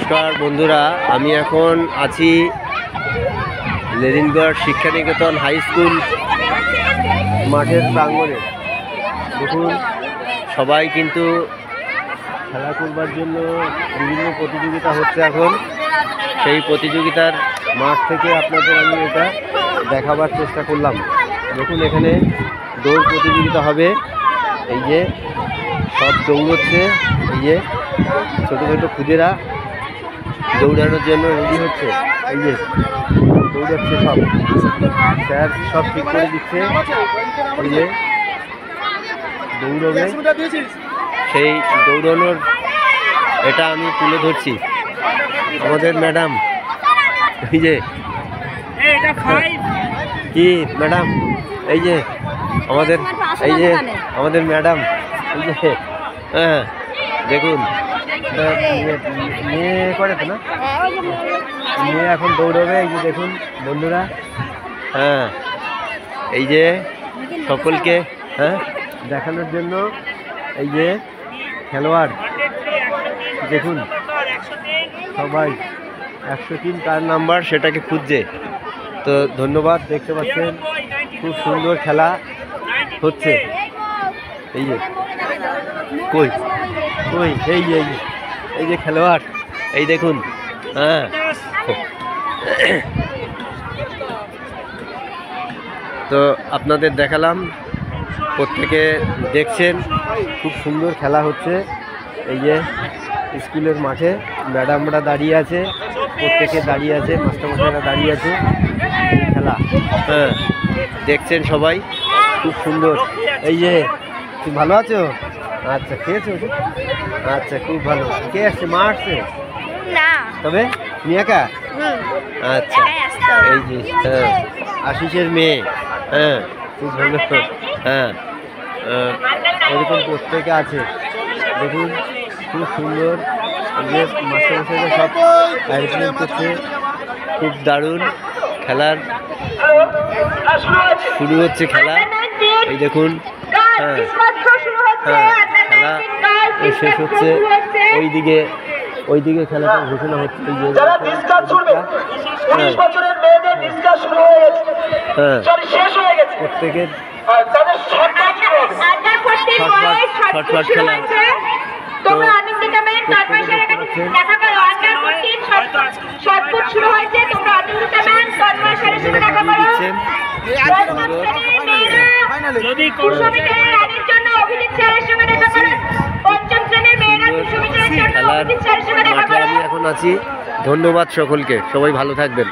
নমস্কার বন্ধুরা, আমি এখন আছি লেনিনগড় শিক্ষানিকেতন হাই স্কুল মাঠের প্রাঙ্গণে। দেখুন, সবাই কিন্তু খেলা করবার জন্য বিভিন্ন প্রতিযোগিতা হচ্ছে এখন। সেই প্রতিযোগিতার মাঠ থেকে আপনাদের আমি এটা দেখাবার চেষ্টা করলাম। দেখুন, এখানে দৌড় প্রতিযোগিতা হবে। এই যে সব দৌড়চ্ছে, এই যে ছোটো ছোটো খুদেরা দৌড়ানোর জন্য রেডি হচ্ছে। এই যে দৌড়াচ্ছে সব, স্যার সব ঠিক করে দিচ্ছে। এই যে দৌড়বে, সেই দৌড়ানোর এটা আমি তুলে ধরছি। আমাদের ম্যাডাম, এই যে কি ম্যাডাম, এই যে আমাদের ম্যাডাম, এই যে হ্যাঁ দেখুন, মেয়ে করে তো না, মেয়ে এখন দৌড়বে। এই যে দেখুন বন্ধুরা, হ্যাঁ এই যে সকলকে দেখানোর জন্য এই যে খেলোয়াড়, দেখুন সবাই 103 কার নাম্বার সেটাকে খুঁজছে। তো ধন্যবাদ। দেখতে পাচ্ছেন খুব সুন্দর খেলা হচ্ছে। এই যে কই কই এই যে খেলোয়াড়, এই দেখুন। হ্যাঁ তো আপনাদের দেখালাম, প্রত্যেকে দেখছেন খুব সুন্দর খেলা হচ্ছে। এই যে স্কুলের মাঠে ম্যাডামরা দাঁড়িয়ে আছে, প্রত্যেকে দাঁড়িয়ে আছে, মাস্টারমশাইরা দাঁড়িয়ে আছে। খেলা হ্যাঁ দেখছেন সবাই, খুব সুন্দর। এই যে তুমি ভালো আছো? আচ্ছা, খেয়েছো? আচ্ছা, খুব ভালো। কে আসছে? মা আসছে না, তবে মিয়াকা? আচ্ছা, এই যে হ্যাঁ আশিসের মেয়ে। হ্যাঁ খুব ভালো। হ্যাঁ এরকম প্রত্যেকে আছে। দেখুন খুব সুন্দর। এই যে মাস্টারমশাইরা সব অ্যারেঞ্জমেন্ট করছে। খুব দারুণ খেলার শুরু হচ্ছে খেলা। এই দেখুন, হ্যাঁ হ্যাঁ খেলা শেষ হচ্ছে। ওইদিকে খেলাটা ঘোষণা হচ্ছে। হ্যাঁ প্রত্যেকের ছটফট খেলা। তো দিচ্ছেন খেলার মাঠে আমি এখন আছি। ধন্যবাদ সকলকে, সবাই ভালো থাকবেন।